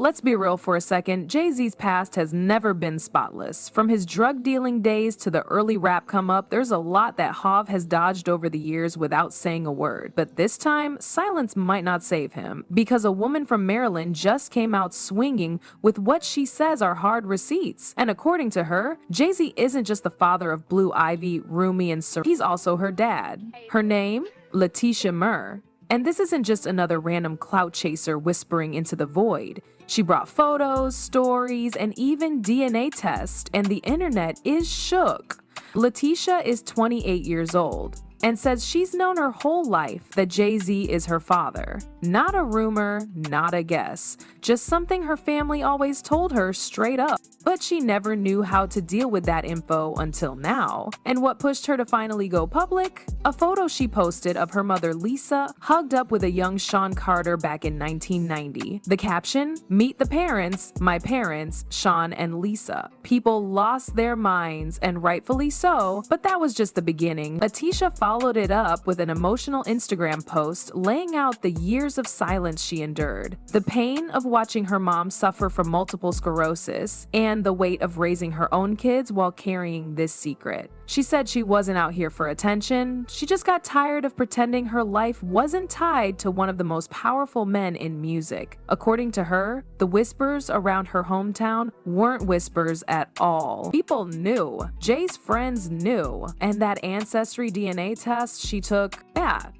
Let's be real for a second, Jay-Z's past has never been spotless. From his drug dealing days to the early rap come up, there's a lot that Hov has dodged over the years without saying a word. But this time, silence might not save him, because a woman from Maryland just came out swinging with what she says are hard receipts. And according to her, Jay-Z isn't just the father of Blue Ivy, Rumi, and Sir, he's also her dad. Her name? Leticia Myrr. And this isn't just another random clout chaser whispering into the void. She brought photos, stories, and even DNA tests, and the internet is shook. Leticia is 28 years old and says she's known her whole life that Jay-Z is her father. Not a rumor, not a guess, just something her family always told her straight up. But she never knew how to deal with that info until now. And what pushed her to finally go public? A photo she posted of her mother Lisa hugged up with a young Sean Carter back in 1990. The caption, "Meet the parents, my parents, Sean and Lisa." People lost their minds, and rightfully so, but that was just the beginning. Leticia followed it up with an emotional Instagram post laying out the years of silence she endured, the pain of watching her mom suffer from multiple sclerosis, and the weight of raising her own kids while carrying this secret. She said she wasn't out here for attention, she just got tired of pretending her life wasn't tied to one of the most powerful men in music. According to her, the whispers around her hometown weren't whispers at all. People knew. Jay's friends knew. And that ancestry DNA test she took,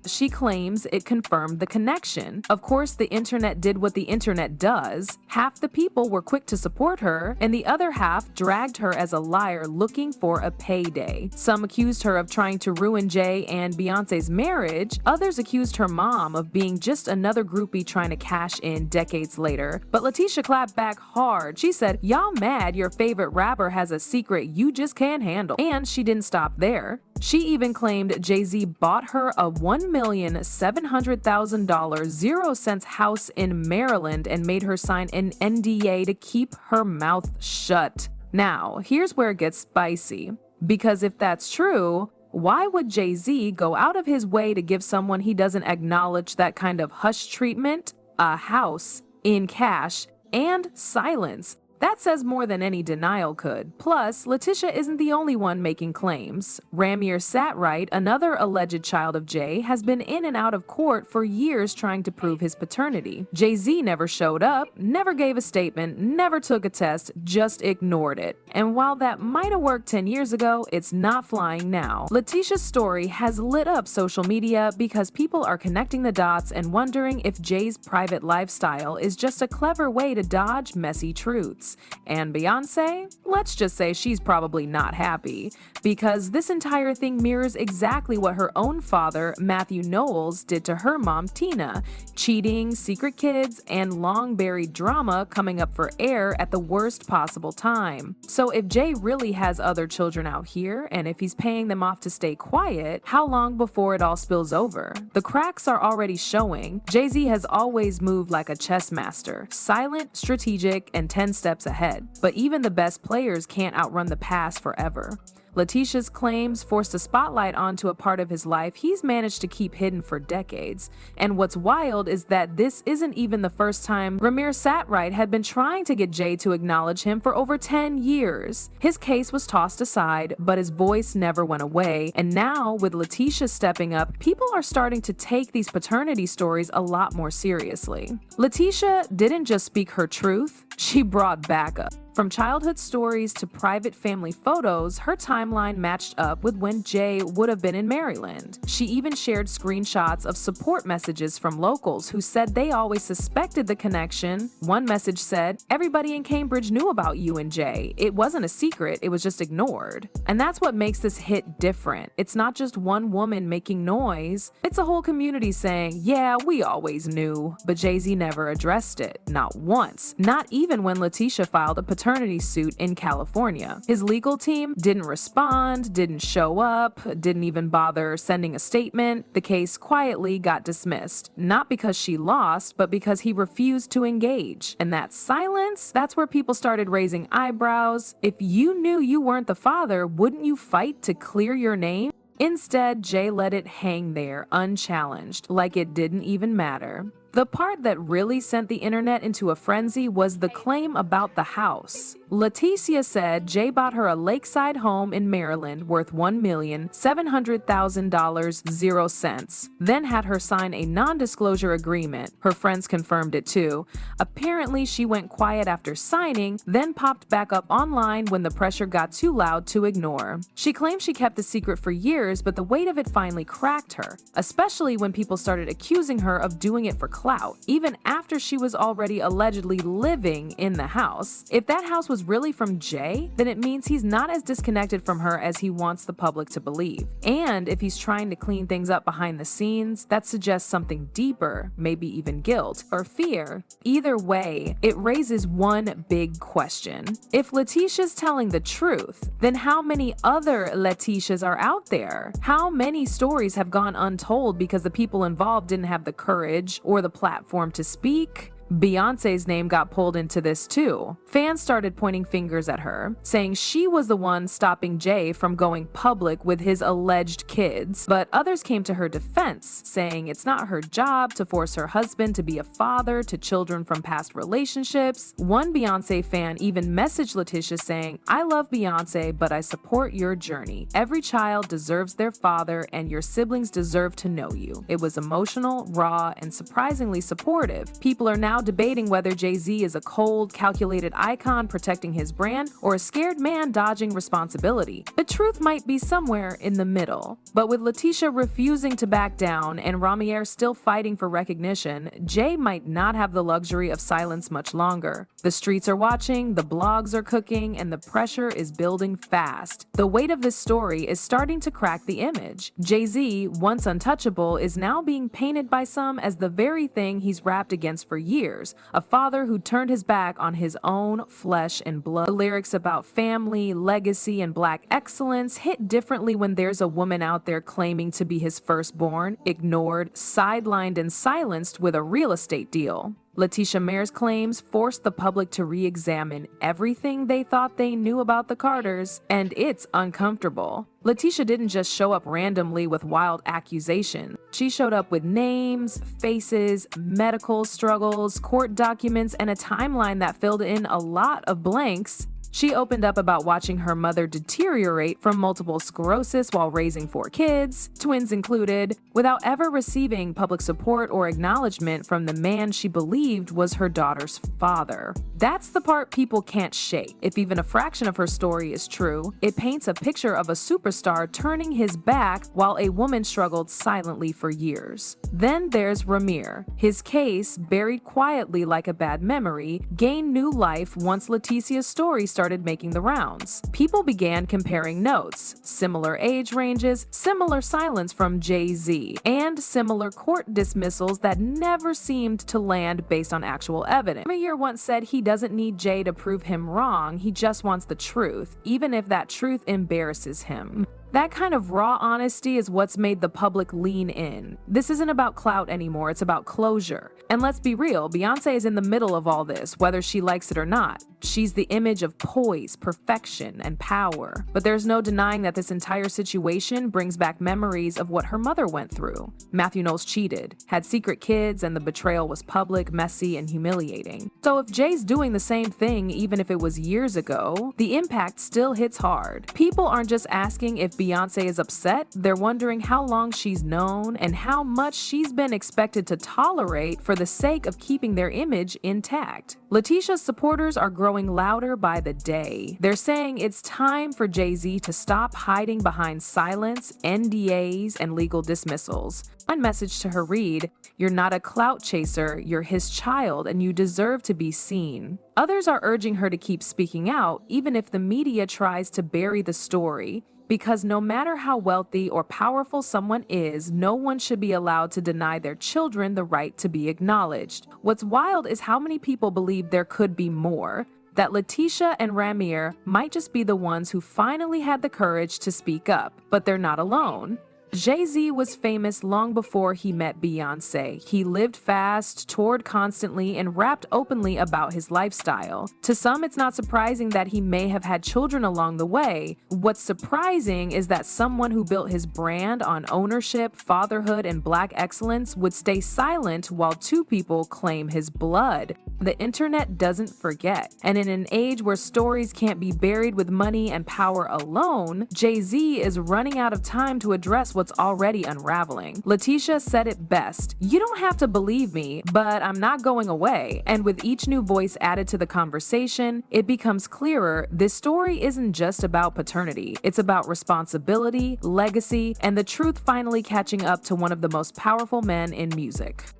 she claims it confirmed the connection. Of course, the internet did what the internet does. Half the people were quick to support her, and the other half dragged her as a liar looking for a payday. Some accused her of trying to ruin Jay and Beyonce's marriage. Others accused her mom of being just another groupie trying to cash in decades later. But Leticia clapped back hard. She said, "Y'all mad your favorite rapper has a secret you just can't handle." And she didn't stop there. She even claimed Jay-Z bought her a $1,700,000 0-cents house in Maryland and made her sign an NDA to keep her mouth shut. Now, here's where it gets spicy. Because if that's true, why would Jay-Z go out of his way to give someone he doesn't acknowledge that kind of hush treatment, a house, in cash, and silence? That says more than any denial could. Plus, Leticia isn't the only one making claims. Ramir Satright, another alleged child of Jay, has been in and out of court for years trying to prove his paternity. Jay-Z never showed up, never gave a statement, never took a test, just ignored it. And while that might have worked 10 years ago, it's not flying now. Leticia's story has lit up social media because people are connecting the dots and wondering if Jay's private lifestyle is just a clever way to dodge messy truths. And Beyonce? Let's just say she's probably not happy, because this entire thing mirrors exactly what her own father, Matthew Knowles, did to her mom, Tina. Cheating, secret kids, and long-buried drama coming up for air at the worst possible time. So if Jay really has other children out here, and if he's paying them off to stay quiet, how long before it all spills over? The cracks are already showing. Jay-Z has always moved like a chess master, silent, strategic, and 10 steps ahead. But even the best players can't outrun the past forever. Leticia's claims forced a spotlight onto a part of his life he's managed to keep hidden for decades. And what's wild is that this isn't even the first time Ramir Satright had been trying to get Jay to acknowledge him for over 10 years. His case was tossed aside, but his voice never went away. And now, with Leticia stepping up, people are starting to take these paternity stories a lot more seriously. Leticia didn't just speak her truth, she brought backup. From childhood stories to private family photos, her timeline matched up with when Jay would have been in Maryland. She even shared screenshots of support messages from locals who said they always suspected the connection. One message said, "Everybody in Cambridge knew about you and Jay. It wasn't a secret, it was just ignored." And that's what makes this hit different. It's not just one woman making noise, it's a whole community saying, "Yeah, we always knew." But Jay-Z never addressed it, not once, not even when Leticia filed a paternity suit in California. His legal team didn't respond, didn't show up, didn't even bother sending a statement. The case quietly got dismissed, not because she lost, but because he refused to engage. And that silence, that's where people started raising eyebrows. If you knew you weren't the father, wouldn't you fight to clear your name? Instead, Jay let it hang there unchallenged, like it didn't even matter. The part that really sent the internet into a frenzy was the claim about the house. Leticia said Jay bought her a lakeside home in Maryland worth $1,700,000, 0 cents, then had her sign a non-disclosure agreement. Her friends confirmed it too. Apparently, she went quiet after signing, then popped back up online when the pressure got too loud to ignore. She claimed she kept the secret for years, but the weight of it finally cracked her, especially when people started accusing her of doing it for clout, even after she was already allegedly living in the house. If that house was really from Jay, then it means he's not as disconnected from her as he wants the public to believe. And if he's trying to clean things up behind the scenes, that suggests something deeper, maybe even guilt or fear. Either way, it raises one big question. If Leticia's telling the truth, then how many other Leticias are out there? How many stories have gone untold because the people involved didn't have the courage or the platform to speak? Beyonce's name got pulled into this too. Fans started pointing fingers at her, saying she was the one stopping Jay from going public with his alleged kids. But others came to her defense, saying it's not her job to force her husband to be a father to children from past relationships. One Beyonce fan even messaged Leticia saying, "I love Beyonce, but I support your journey. Every child deserves their father, and your siblings deserve to know you." It was emotional, raw, and surprisingly supportive. People are now debating whether Jay-Z is a cold, calculated icon protecting his brand or a scared man dodging responsibility. The truth might be somewhere in the middle. But with Leticia refusing to back down and Ramier still fighting for recognition, Jay might not have the luxury of silence much longer. The streets are watching, the blogs are cooking, and the pressure is building fast. The weight of this story is starting to crack the image. Jay-Z, once untouchable, is now being painted by some as the very thing he's rapped against for years. A father who turned his back on his own flesh and blood. The lyrics about family, legacy, and black excellence hit differently when there's a woman out there claiming to be his firstborn, ignored, sidelined, and silenced with a real estate deal. Leticia Myrr's claims forced the public to re-examine everything they thought they knew about the Carters, and it's uncomfortable. Leticia didn't just show up randomly with wild accusations. She showed up with names, faces, medical struggles, court documents, and a timeline that filled in a lot of blanks. She opened up about watching her mother deteriorate from multiple sclerosis while raising 4 kids, twins included, without ever receiving public support or acknowledgement from the man she believed was her daughter's father. That's the part people can't shake. If even a fraction of her story is true, it paints a picture of a superstar turning his back while a woman struggled silently for years. Then there's Ramier. His case, buried quietly like a bad memory, gained new life once Leticia's story started making the rounds. People began comparing notes, similar age ranges, similar silence from Jay-Z, and similar court dismissals that never seemed to land based on actual evidence. Ramier once said he doesn't need Jay to prove him wrong, he just wants the truth, even if that truth embarrasses him. That kind of raw honesty is what's made the public lean in. This isn't about clout anymore, it's about closure. And let's be real, Beyonce is in the middle of all this, whether she likes it or not. She's the image of poise, perfection, and power. But there's no denying that this entire situation brings back memories of what her mother went through. Matthew Knowles cheated, had secret kids, and the betrayal was public, messy, and humiliating. So if Jay's doing the same thing, even if it was years ago, the impact still hits hard. People aren't just asking if Beyonce is upset, they're wondering how long she's known and how much she's been expected to tolerate for the sake of keeping their image intact. Leticia's supporters are growing louder by the day. They're saying it's time for Jay-Z to stop hiding behind silence, NDAs, and legal dismissals. One message to her read, "You're not a clout chaser, you're his child, and you deserve to be seen." Others are urging her to keep speaking out, even if the media tries to bury the story. Because no matter how wealthy or powerful someone is, no one should be allowed to deny their children the right to be acknowledged. What's wild is how many people believe there could be more. That Leticia and Ramier might just be the ones who finally had the courage to speak up, but they're not alone. Jay-Z was famous long before he met Beyoncé. He lived fast, toured constantly, and rapped openly about his lifestyle. To some, it's not surprising that he may have had children along the way. What's surprising is that someone who built his brand on ownership, fatherhood, and black excellence would stay silent while two people claim his blood. The internet doesn't forget. And in an age where stories can't be buried with money and power alone, Jay-Z is running out of time to address what's already unraveling. Leticia said it best: "You don't have to believe me, but I'm not going away." And with each new voice added to the conversation, it becomes clearer this story isn't just about paternity. It's about responsibility, legacy, and the truth finally catching up to one of the most powerful men in music.